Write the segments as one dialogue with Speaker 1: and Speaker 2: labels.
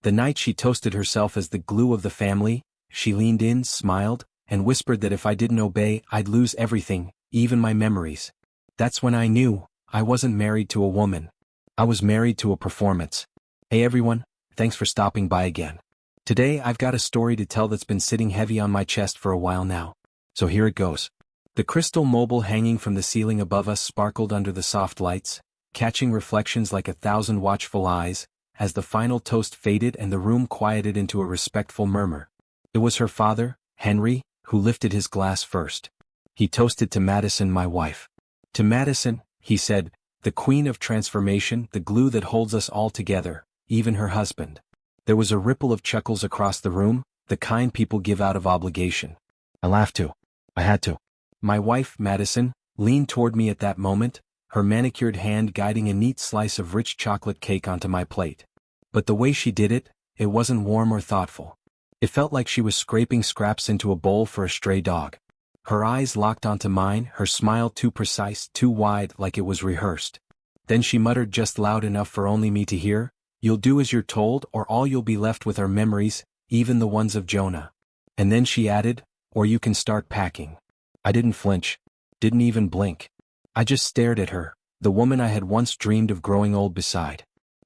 Speaker 1: The night she toasted herself as the glue of the family, she leaned in, smiled, and whispered that if I didn't obey, I'd lose everything, even my memories. That's when I knew I wasn't married to a woman. I was married to a performance. Hey everyone, thanks for stopping by again. Today I've got a story to tell that's been sitting heavy on my chest for a while now. So here it goes. The crystal mobile hanging from the ceiling above us sparkled under the soft lights, catching reflections like 1,000 watchful eyes, as the final toast faded and the room quieted into a respectful murmur. It was her father, Henry, who lifted his glass first. He toasted to Madison, my wife. To Madison, he said, the queen of transformation, the glue that holds us all together, even her husband. There was a ripple of chuckles across the room, the kind people give out of obligation. I laughed too. I had to. My wife, Madison, leaned toward me at that moment, her manicured hand guiding a neat slice of rich chocolate cake onto my plate. But the way she did it, it wasn't warm or thoughtful. It felt like she was scraping scraps into a bowl for a stray dog. Her eyes locked onto mine, her smile too precise, too wide, like it was rehearsed. Then she muttered just loud enough for only me to hear, "You'll do as you're told, or all you'll be left with are memories, even the ones of Jonah." And then she added, "Or you can start packing." I didn't flinch. Didn't even blink. I just stared at her, the woman I had once dreamed of growing old beside.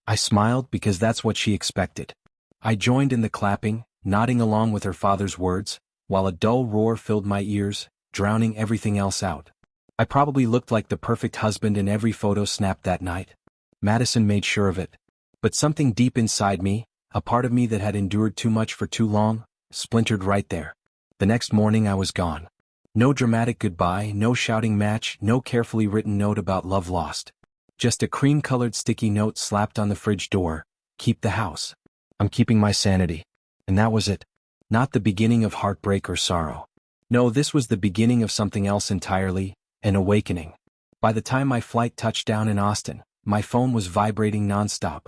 Speaker 1: I smiled because that's what she expected. I joined in the clapping, nodding along with her father's words, while a dull roar filled my ears, drowning everything else out. I probably looked like the perfect husband in every photo snapped that night. Madison made sure of it. But something deep inside me, a part of me that had endured too much for too long, splintered right there. The next morning I was gone. No dramatic goodbye, no shouting match, no carefully written note about love lost. Just a cream-colored sticky note slapped on the fridge door, "Keep the house. I'm keeping my sanity." And that was it. Not the beginning of heartbreak or sorrow. No, this was the beginning of something else entirely, an awakening. By the time my flight touched down in Austin, my phone was vibrating nonstop.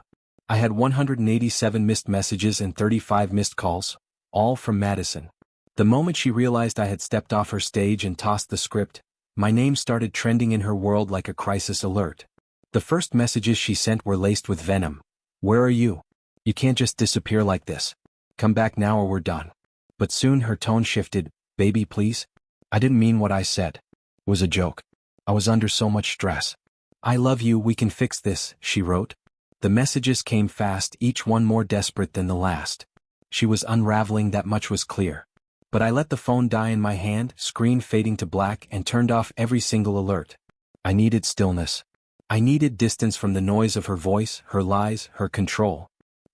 Speaker 1: I had 187 missed messages and 35 missed calls, all from Madison. The moment she realized I had stepped off her stage and tossed the script, my name started trending in her world like a crisis alert. The first messages she sent were laced with venom. "Where are you? You can't just disappear like this. Come back now or we're done." But soon her tone shifted. "Baby, please." I didn't mean what I said. It was a joke. I was under so much stress. "I love you, we can fix this," she wrote. The messages came fast, each one more desperate than the last. She was unraveling, that much was clear. But I let the phone die in my hand, screen fading to black, and turned off every single alert. I needed stillness. I needed distance from the noise of her voice, her lies, her control.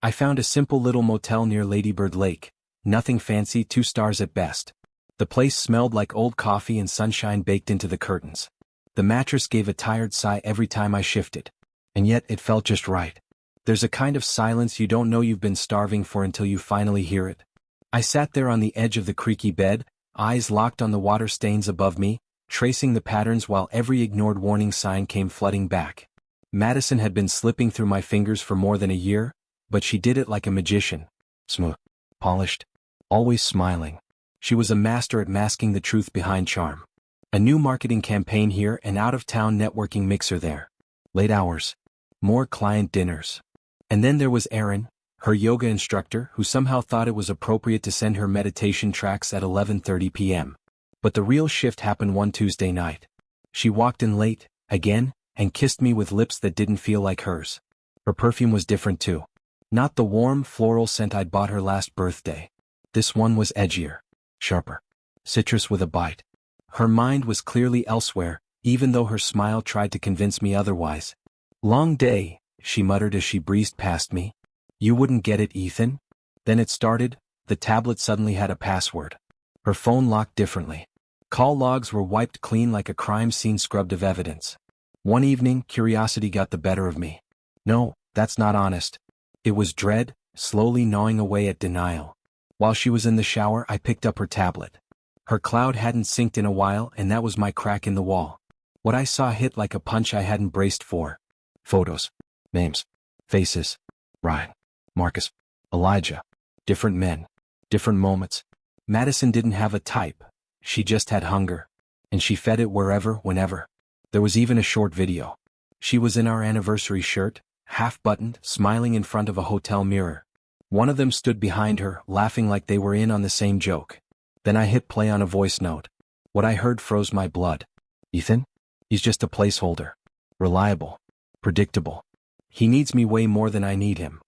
Speaker 1: I found a simple little motel near Ladybird Lake. Nothing fancy, 2 stars at best. The place smelled like old coffee and sunshine baked into the curtains. The mattress gave a tired sigh every time I shifted. And yet it felt just right. There's a kind of silence you don't know you've been starving for until you finally hear it. I sat there on the edge of the creaky bed, eyes locked on the water stains above me, tracing the patterns while every ignored warning sign came flooding back. Madison had been slipping through my fingers for more than a year, but she did it like a magician. Smooth, polished, always smiling. She was a master at masking the truth behind charm. A new marketing campaign here, an out-of-town networking mixer there. Late hours. More client dinners. And then there was Erin, her yoga instructor, who somehow thought it was appropriate to send her meditation tracks at 11:30 p.m. But the real shift happened one Tuesday night. She walked in late, again, and kissed me with lips that didn't feel like hers. Her perfume was different too. Not the warm, floral scent I'd bought her last birthday. This one was edgier, sharper, citrus with a bite. Her mind was clearly elsewhere, even though her smile tried to convince me otherwise. "Long day," she muttered as she breezed past me. "You wouldn't get it, Ethan?" Then it started. The tablet suddenly had a password. Her phone locked differently. Call logs were wiped clean like a crime scene scrubbed of evidence. One evening, curiosity got the better of me. No, that's not honest. It was dread, slowly gnawing away at denial. While she was in the shower, I picked up her tablet. Her cloud hadn't synced in a while, and that was my crack in the wall. What I saw hit like a punch I hadn't braced for. Photos. Names. Faces. Ryan. Marcus. Elijah. Different men. Different moments. Madison didn't have a type. She just had hunger. And she fed it wherever, whenever. There was even a short video. She was in our anniversary shirt, half-buttoned, smiling in front of a hotel mirror. One of them stood behind her, laughing like they were in on the same joke. Then I hit play on a voice note. What I heard froze my blood. Ethan? He's just a placeholder. Reliable. Predictable. He needs me way more than I need him.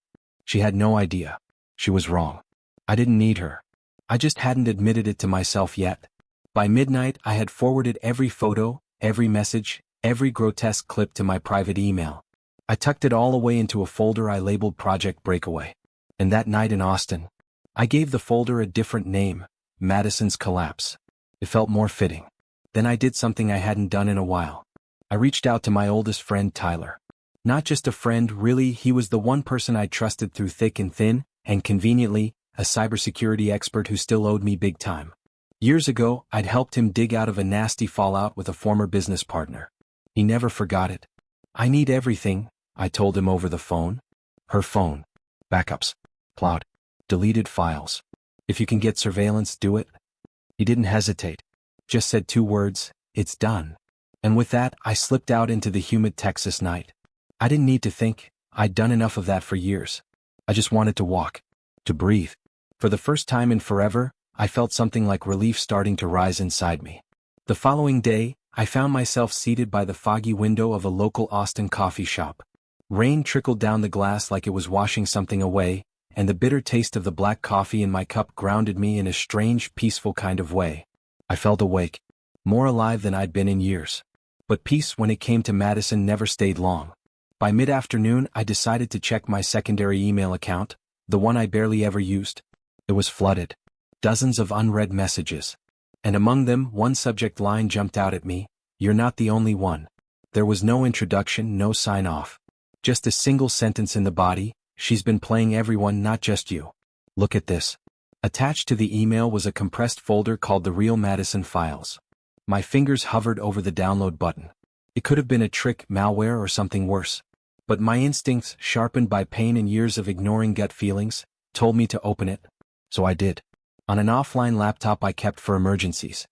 Speaker 1: She had no idea. She was wrong. I didn't need her. I just hadn't admitted it to myself yet. By midnight, I had forwarded every photo, every message, every grotesque clip to my private email. I tucked it all away into a folder I labeled Project Breakaway. And that night in Austin, I gave the folder a different name, Madison's Collapse. It felt more fitting. Then I did something I hadn't done in a while. I reached out to my oldest friend Tyler. Not just a friend, really, he was the one person I trusted through thick and thin, and conveniently, a cybersecurity expert who still owed me big time. Years ago, I'd helped him dig out of a nasty fallout with a former business partner. He never forgot it. I need everything, I told him over the phone. Her phone. Backups. Cloud. Deleted files. If you can get surveillance, do it. He didn't hesitate. Just said 2 words, it's done. And with that, I slipped out into the humid Texas night. I didn't need to think, I'd done enough of that for years. I just wanted to walk. To breathe. For the first time in forever, I felt something like relief starting to rise inside me. The following day, I found myself seated by the foggy window of a local Austin coffee shop. Rain trickled down the glass like it was washing something away, and the bitter taste of the black coffee in my cup grounded me in a strange, peaceful kind of way. I felt awake, more alive than I'd been in years. But peace when it came to Madison never stayed long. By mid-afternoon, I decided to check my secondary email account, the one I barely ever used. It was flooded. Dozens of unread messages. And among them, one subject line jumped out at me, "You're not the only one." There was no introduction, no sign-off. Just a single sentence in the body, "She's been playing everyone, not just you. Look at this." Attached to the email was a compressed folder called the Real Madison Files. My fingers hovered over the download button. It could have been a trick, malware, or something worse. But my instincts, sharpened by pain and years of ignoring gut feelings, told me to open it. So I did. On an offline laptop I kept for emergencies.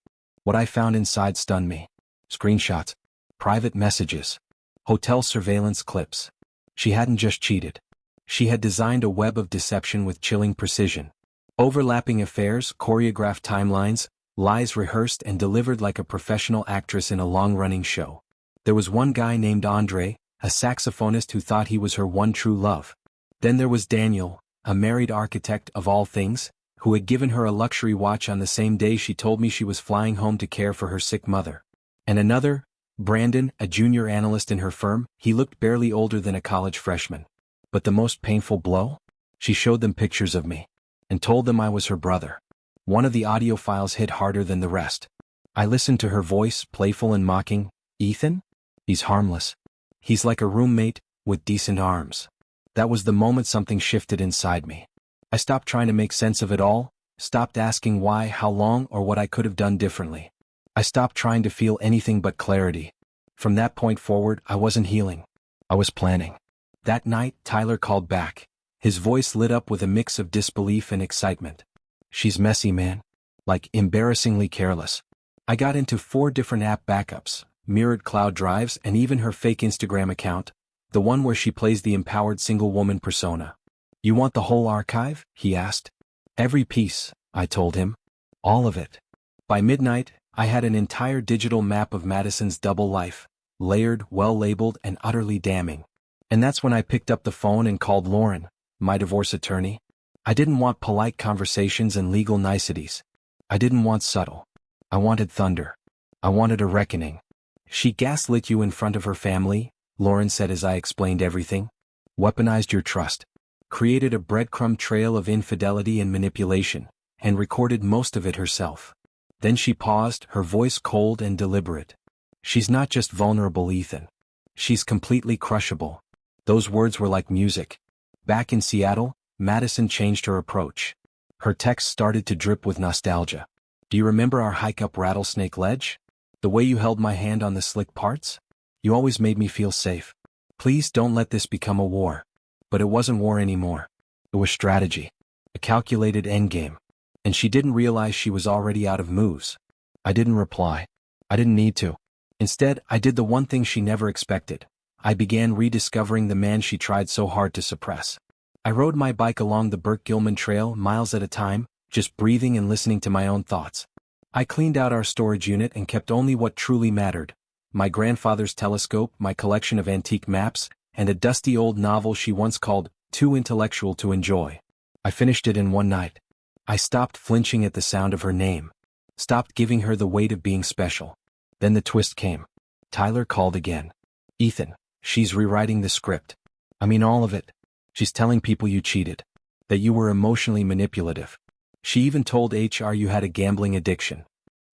Speaker 1: What I found inside stunned me. Screenshots. Private messages. Hotel surveillance clips. She hadn't just cheated. She had designed a web of deception with chilling precision. Overlapping affairs, choreographed timelines, lies rehearsed and delivered like a professional actress in a long-running show. There was one guy named Andre, a saxophonist who thought he was her one true love. Then there was Daniel, a married architect of all things, who had given her a luxury watch on the same day she told me she was flying home to care for her sick mother. And another, Brandon, a junior analyst in her firm. He looked barely older than a college freshman. But the most painful blow? She showed them pictures of me, and told them I was her brother. One of the audio files hit harder than the rest. I listened to her voice, playful and mocking. "Ethan? He's harmless. He's like a roommate, with decent arms." That was the moment something shifted inside me. I stopped trying to make sense of it all, stopped asking why, how long, or what I could have done differently. I stopped trying to feel anything but clarity. From that point forward, I wasn't healing. I was planning. That night, Tyler called back. His voice lit up with a mix of disbelief and excitement. "She's messy, man. Like, embarrassingly careless. I got into 4 different app backups, mirrored cloud drives, and even her fake Instagram account, the one where she plays the empowered single woman persona." "You want the whole archive?" he asked. "Every piece," I told him. "All of it." By midnight, I had an entire digital map of Madison's double life, layered, well-labeled, and utterly damning. And that's when I picked up the phone and called Lauren, my divorce attorney. I didn't want polite conversations and legal niceties. I didn't want subtle. I wanted thunder. I wanted a reckoning. "She gaslit you in front of her family," Lauren said as I explained everything. "Weaponized your trust. Created a breadcrumb trail of infidelity and manipulation, and recorded most of it herself." Then she paused, her voice cold and deliberate. "She's not just vulnerable, Ethan. She's completely crushable." Those words were like music. Back in Seattle, Madison changed her approach. Her texts started to drip with nostalgia. "Do you remember our hike up Rattlesnake Ledge? The way you held my hand on the slick parts? You always made me feel safe. Please don't let this become a war." But it wasn't war anymore. It was strategy. A calculated endgame. And she didn't realize she was already out of moves. I didn't reply. I didn't need to. Instead, I did the one thing she never expected. I began rediscovering the man she tried so hard to suppress. I rode my bike along the Burke-Gilman Trail miles at a time, just breathing and listening to my own thoughts. I cleaned out our storage unit and kept only what truly mattered: my grandfather's telescope, my collection of antique maps, and a dusty old novel she once called too intellectual to enjoy. I finished it in one night. I stopped flinching at the sound of her name. Stopped giving her the weight of being special. Then the twist came. Tyler called again. "Ethan, she's rewriting the script. I mean all of it. She's telling people you cheated. That you were emotionally manipulative. She even told HR you had a gambling addiction."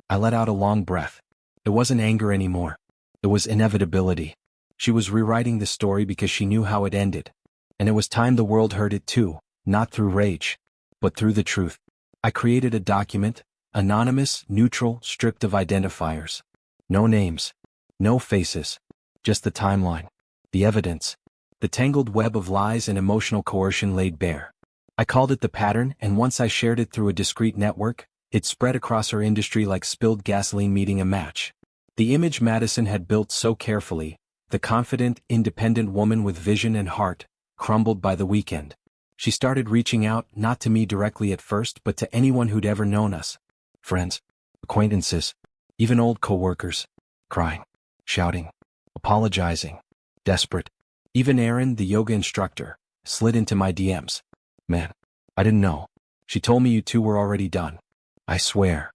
Speaker 1: I let out a long breath. It wasn't anger anymore. It was inevitability. She was rewriting the story because she knew how it ended. And it was time the world heard it too, not through rage, but through the truth. I created a document, anonymous, neutral, stripped of identifiers. No names. No faces. Just the timeline. The evidence. The tangled web of lies and emotional coercion laid bare. I called it The Pattern, and once I shared it through a discrete network, it spread across her industry like spilled gasoline meeting a match. The image Madison had built so carefully, the confident, independent woman with vision and heart, crumbled by the weekend. She started reaching out, not to me directly at first, but to anyone who'd ever known us. Friends, acquaintances, even old co-workers. Crying, shouting, apologizing, desperate. Even Aaron, the yoga instructor, slid into my DMs. "Man, I didn't know. She told me you two were already done." I swear.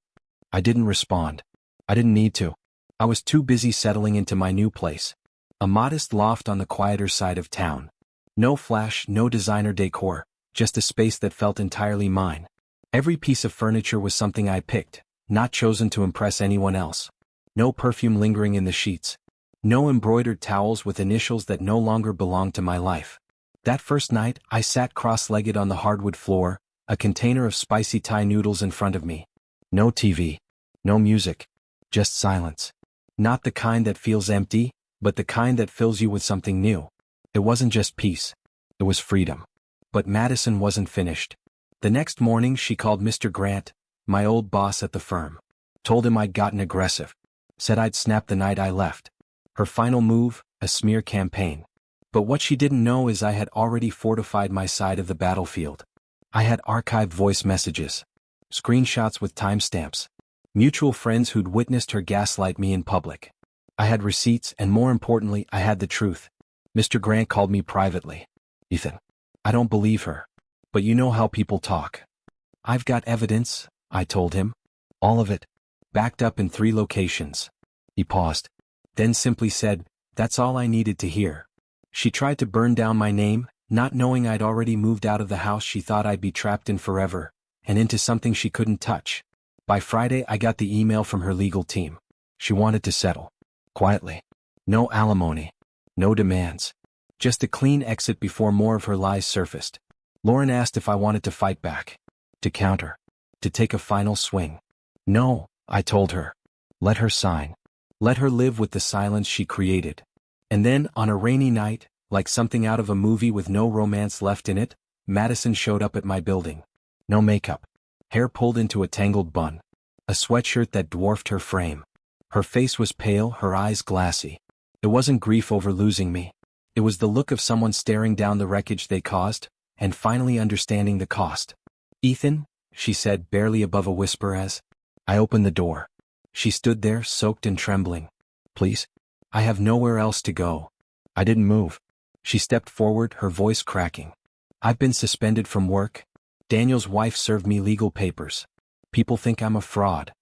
Speaker 1: I didn't respond. I didn't need to. I was too busy settling into my new place. A modest loft on the quieter side of town. No flash, no designer decor, just a space that felt entirely mine. Every piece of furniture was something I picked, not chosen to impress anyone else. No perfume lingering in the sheets. No embroidered towels with initials that no longer belonged to my life. That first night, I sat cross-legged on the hardwood floor, a container of spicy Thai noodles in front of me. No TV. No music. Just silence. Not the kind that feels empty, but the kind that fills you with something new. It wasn't just peace. It was freedom. But Madison wasn't finished. The next morning she called Mr. Grant, my old boss at the firm. Told him I'd gotten aggressive. Said I'd snapped the night I left. Her final move, a smear campaign. But what she didn't know is I had already fortified my side of the battlefield. I had archived voice messages. Screenshots with timestamps. Mutual friends who'd witnessed her gaslight me in public. I had receipts, and more importantly, I had the truth. Mr. Grant called me privately. "Ethan, I don't believe her. But you know how people talk." "I've got evidence," I told him. "All of it. Backed up in 3 locations." He paused. Then simply said, "That's all I needed to hear." She tried to burn down my name, not knowing I'd already moved out of the house she thought I'd be trapped in forever, and into something she couldn't touch. By Friday I got the email from her legal team. She wanted to settle. Quietly. No alimony. No demands. Just a clean exit before more of her lies surfaced. Lauren asked if I wanted to fight back. To counter. To take a final swing. "No," I told her. Let her sign. Let her live with the silence she created. And then, on a rainy night, like something out of a movie with no romance left in it, Madison showed up at my building. No makeup. Hair pulled into a tangled bun. A sweatshirt that dwarfed her frame. Her face was pale, her eyes glassy. It wasn't grief over losing me. It was the look of someone staring down the wreckage they caused, and finally understanding the cost. "Ethan," she said barely above a whisper as I opened the door. She stood there, soaked and trembling. "Please. I have nowhere else to go." I didn't move. She stepped forward, her voice cracking. "I've been suspended from work. Daniel's wife served me legal papers. People think I'm a fraud."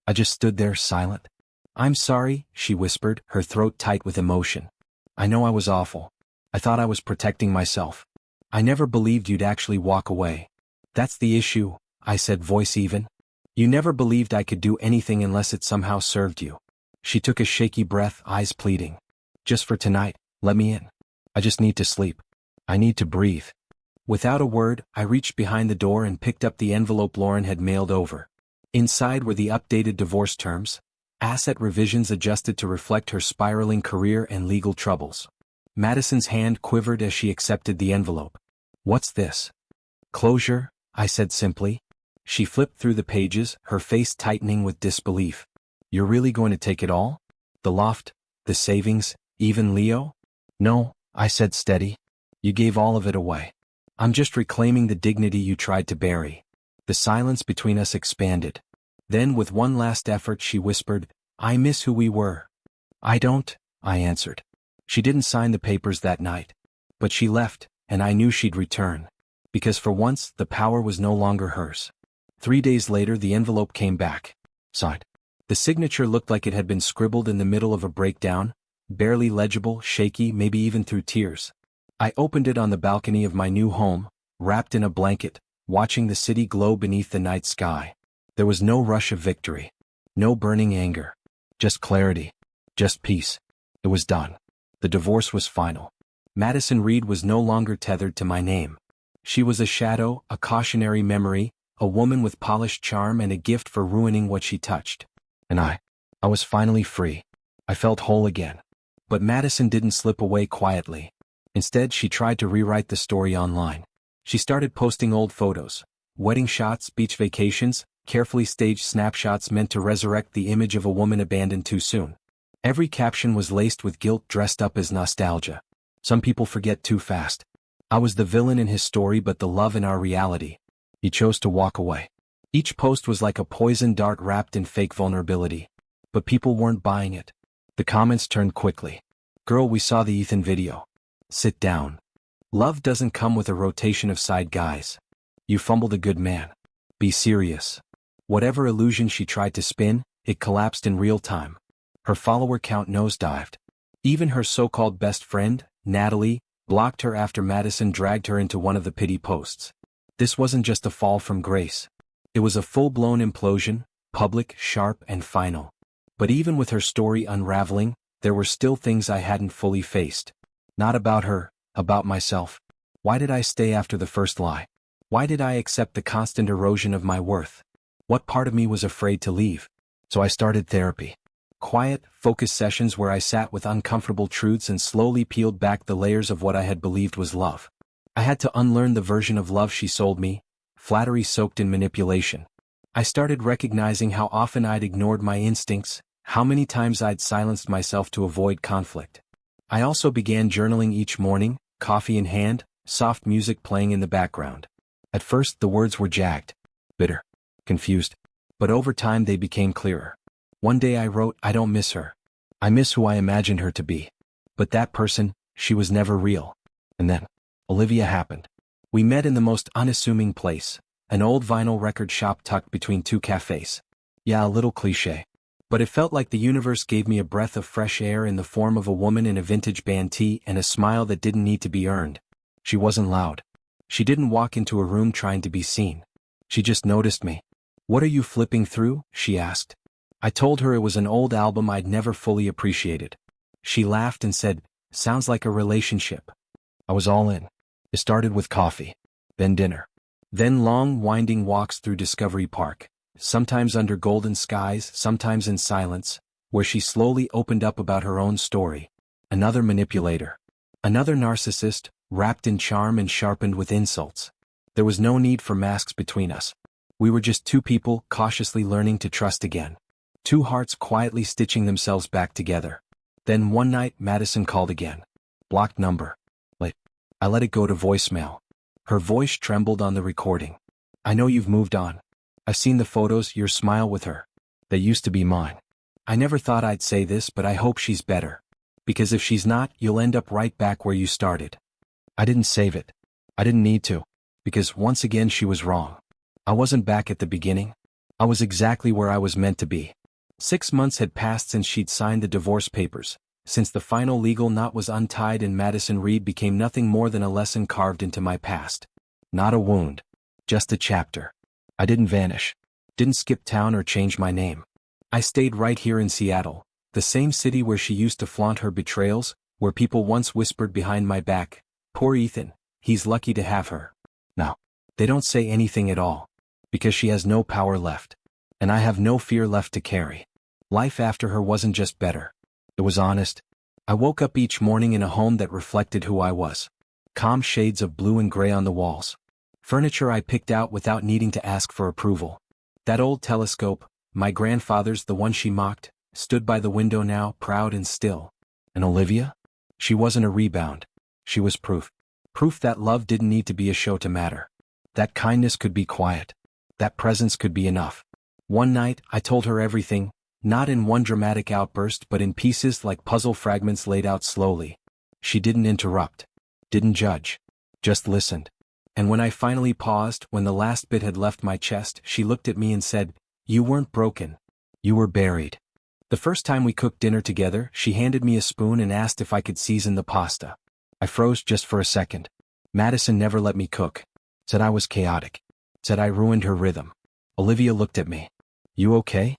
Speaker 1: I just stood there, silent. "I'm sorry," she whispered, her throat tight with emotion. "I know I was awful. I thought I was protecting myself. I never believed you'd actually walk away." "That's the issue," I said, voice even. "You never believed I could do anything unless it somehow served you." She took a shaky breath, eyes pleading. "Just for tonight, let me in. I just need to sleep. I need to breathe." Without a word, I reached behind the door and picked up the envelope Lauren had mailed over. Inside were the updated divorce terms, asset revisions adjusted to reflect her spiraling career and legal troubles. Madison's hand quivered as she accepted the envelope. "What's this?" "Closure," I said simply. She flipped through the pages, her face tightening with disbelief. "You're really going to take it all? The loft, the savings, even Leo?" "No," I said steady. "You gave all of it away. I'm just reclaiming the dignity you tried to bury. The silence between us expanded. Then with one last effort she whispered, I miss who we were. I don't, I answered. She didn't sign the papers that night. But she left, and I knew she'd return. Because for once, the power was no longer hers. 3 days later the envelope came back. Signed. The signature looked like it had been scribbled in the middle of a breakdown, barely legible, shaky, maybe even through tears. I opened it on the balcony of my new home, wrapped in a blanket, watching the city glow beneath the night sky. There was no rush of victory. No burning anger. Just clarity. Just peace. It was done. The divorce was final. Madison Reed was no longer tethered to my name. She was a shadow, a cautionary memory, a woman with polished charm and a gift for ruining what she touched. And I was finally free. I felt whole again. But Madison didn't slip away quietly. Instead, she tried to rewrite the story online. She started posting old photos, wedding shots, beach vacations, carefully staged snapshots meant to resurrect the image of a woman abandoned too soon. Every caption was laced with guilt dressed up as nostalgia. Some people forget too fast. I was the villain in his story but the love in our reality. He chose to walk away. Each post was like a poison dart wrapped in fake vulnerability. But people weren't buying it. The comments turned quickly. Girl, we saw the Ethan video. Sit down. Love doesn't come with a rotation of side guys. You fumbled a good man. Be serious. Whatever illusion she tried to spin, it collapsed in real time. Her follower count nosedived. Even her so-called best friend, Natalie, blocked her after Madison dragged her into one of the pity posts. This wasn't just a fall from grace. It was a full-blown implosion, public, sharp, and final. But even with her story unraveling, there were still things I hadn't fully faced. Not about her, about myself. Why did I stay after the first lie? Why did I accept the constant erosion of my worth? What part of me was afraid to leave? So I started therapy. Quiet, focused sessions where I sat with uncomfortable truths and slowly peeled back the layers of what I had believed was love. I had to unlearn the version of love she sold me, flattery soaked in manipulation. I started recognizing how often I'd ignored my instincts, how many times I'd silenced myself to avoid conflict. I also began journaling each morning, coffee in hand, soft music playing in the background. At first the words were jagged, bitter, confused, but over time they became clearer. One day I wrote, I don't miss her. I miss who I imagined her to be. But that person, she was never real. And then, Olivia happened. We met in the most unassuming place, an old vinyl record shop tucked between two cafes. Yeah, a little cliché. But it felt like the universe gave me a breath of fresh air in the form of a woman in a vintage band tee and a smile that didn't need to be earned. She wasn't loud. She didn't walk into a room trying to be seen. She just noticed me. What are you flipping through? She asked. I told her it was an old album I'd never fully appreciated. She laughed and said, sounds like a relationship. I was all in. It started with coffee, then dinner, then long winding walks through Discovery Park, sometimes under golden skies, sometimes in silence, where she slowly opened up about her own story. Another manipulator. Another narcissist, wrapped in charm and sharpened with insults. There was no need for masks between us. We were just two people cautiously learning to trust again. Two hearts quietly stitching themselves back together. Then one night Madison called again. Blocked number. I let it go to voicemail. Her voice trembled on the recording. I know you've moved on. I've seen the photos, your smile with her. They used to be mine. I never thought I'd say this, but I hope she's better. Because if she's not, you'll end up right back where you started. I didn't save it. I didn't need to. Because once again she was wrong. I wasn't back at the beginning. I was exactly where I was meant to be. 6 months had passed since she'd signed the divorce papers, since the final legal knot was untied and Madison Reed became nothing more than a lesson carved into my past. Not a wound. Just a chapter. I didn't vanish. Didn't skip town or change my name. I stayed right here in Seattle, the same city where she used to flaunt her betrayals, where people once whispered behind my back, poor Ethan, he's lucky to have her. Now, they don't say anything at all. Because she has no power left. And I have no fear left to carry. Life after her wasn't just better. It was honest. I woke up each morning in a home that reflected who I was. Calm shades of blue and gray on the walls. Furniture I picked out without needing to ask for approval. That old telescope, my grandfather's, the one she mocked, stood by the window now, proud and still. And Olivia? She wasn't a rebound. She was proof. Proof that love didn't need to be a show to matter. That kindness could be quiet. That presence could be enough. One night, I told her everything, not in one dramatic outburst but in pieces like puzzle fragments laid out slowly. She didn't interrupt. Didn't judge. Just listened. And when I finally paused, when the last bit had left my chest, she looked at me and said, "You weren't broken. You were buried." The first time we cooked dinner together, she handed me a spoon and asked if I could season the pasta. I froze just for a second. Madison never let me cook. Said I was chaotic. Said I ruined her rhythm. Olivia looked at me. "You okay?"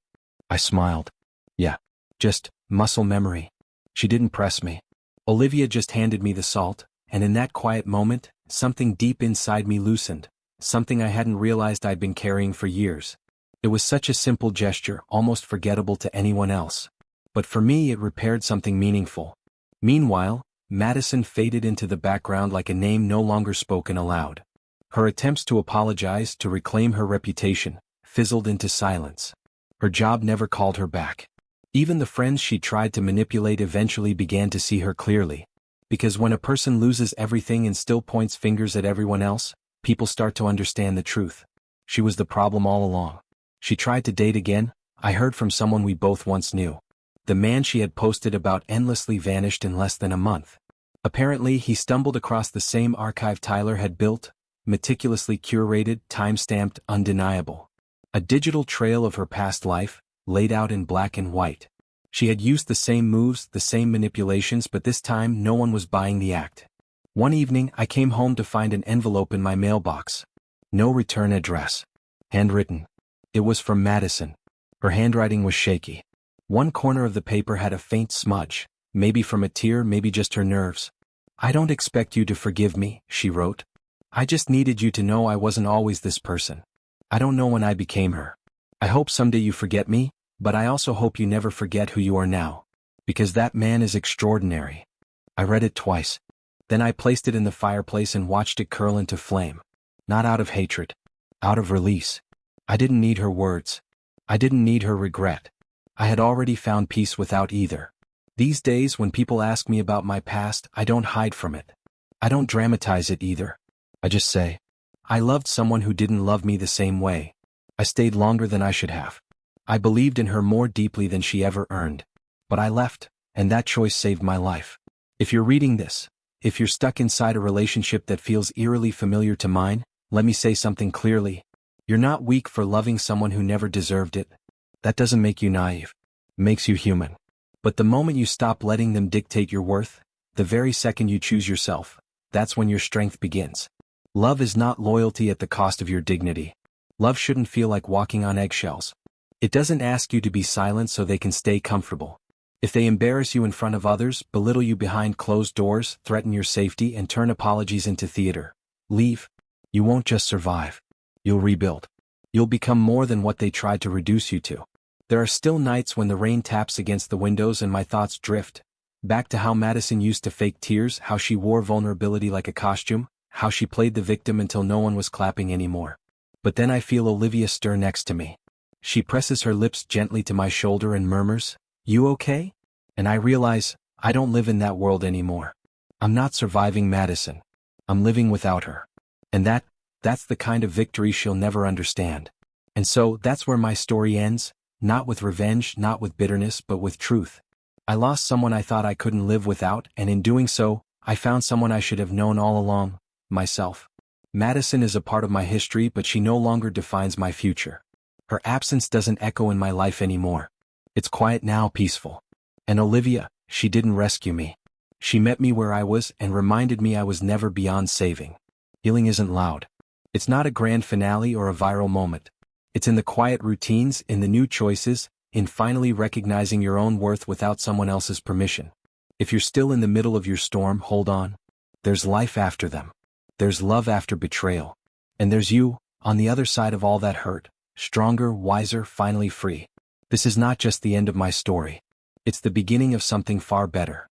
Speaker 1: I smiled. "Yeah. Just muscle memory." She didn't press me. Olivia just handed me the salt, and in that quiet moment, something deep inside me loosened, something I hadn't realized I'd been carrying for years. It was such a simple gesture, almost forgettable to anyone else. But for me it repaired something meaningful. Meanwhile, Madison faded into the background like a name no longer spoken aloud. Her attempts to apologize, to reclaim her reputation, fizzled into silence. Her job never called her back. Even the friends she tried to manipulate eventually began to see her clearly. Because when a person loses everything and still points fingers at everyone else, people start to understand the truth. She was the problem all along. She tried to date again. I heard from someone we both once knew. The man she had posted about endlessly vanished in less than a month. Apparently he stumbled across the same archive Tyler had built, meticulously curated, time-stamped, undeniable. A digital trail of her past life, laid out in black and white. She had used the same moves, the same manipulations, but this time no one was buying the act. One evening I came home to find an envelope in my mailbox. No return address. Handwritten. It was from Madison. Her handwriting was shaky. One corner of the paper had a faint smudge, maybe from a tear, maybe just her nerves. "I don't expect you to forgive me," she wrote. "I just needed you to know I wasn't always this person. I don't know when I became her. I hope someday you forget me, but I also hope you never forget who you are now. Because that man is extraordinary." I read it twice. Then I placed it in the fireplace and watched it curl into flame. Not out of hatred. Out of release. I didn't need her words. I didn't need her regret. I had already found peace without either. These days when people ask me about my past, I don't hide from it. I don't dramatize it either. I just say, I loved someone who didn't love me the same way. I stayed longer than I should have. I believed in her more deeply than she ever earned. But I left, and that choice saved my life. If you're reading this, if you're stuck inside a relationship that feels eerily familiar to mine, let me say something clearly. You're not weak for loving someone who never deserved it. That doesn't make you naive. It makes you human. But the moment you stop letting them dictate your worth, the very second you choose yourself, that's when your strength begins. Love is not loyalty at the cost of your dignity. Love shouldn't feel like walking on eggshells. It doesn't ask you to be silent so they can stay comfortable. If they embarrass you in front of others, belittle you behind closed doors, threaten your safety, and turn apologies into theater, leave. You won't just survive. You'll rebuild. You'll become more than what they tried to reduce you to. There are still nights when the rain taps against the windows and my thoughts drift. Back to how Madison used to fake tears, how she wore vulnerability like a costume, how she played the victim until no one was clapping anymore. But then I feel Olivia stir next to me. She presses her lips gently to my shoulder and murmurs, "You okay?" And I realize, I don't live in that world anymore. I'm not surviving Madison. I'm living without her. And that's the kind of victory she'll never understand. And so, that's where my story ends, not with revenge, not with bitterness, but with truth. I lost someone I thought I couldn't live without, and in doing so, I found someone I should have known all along, myself. Madison is a part of my history, but she no longer defines my future. Her absence doesn't echo in my life anymore. It's quiet now, peaceful. And Olivia, she didn't rescue me. She met me where I was and reminded me I was never beyond saving. Healing isn't loud. It's not a grand finale or a viral moment. It's in the quiet routines, in the new choices, in finally recognizing your own worth without someone else's permission. If you're still in the middle of your storm, hold on. There's life after them. There's love after betrayal. And there's you, on the other side of all that hurt, stronger, wiser, finally free. This is not just the end of my story. It's the beginning of something far better.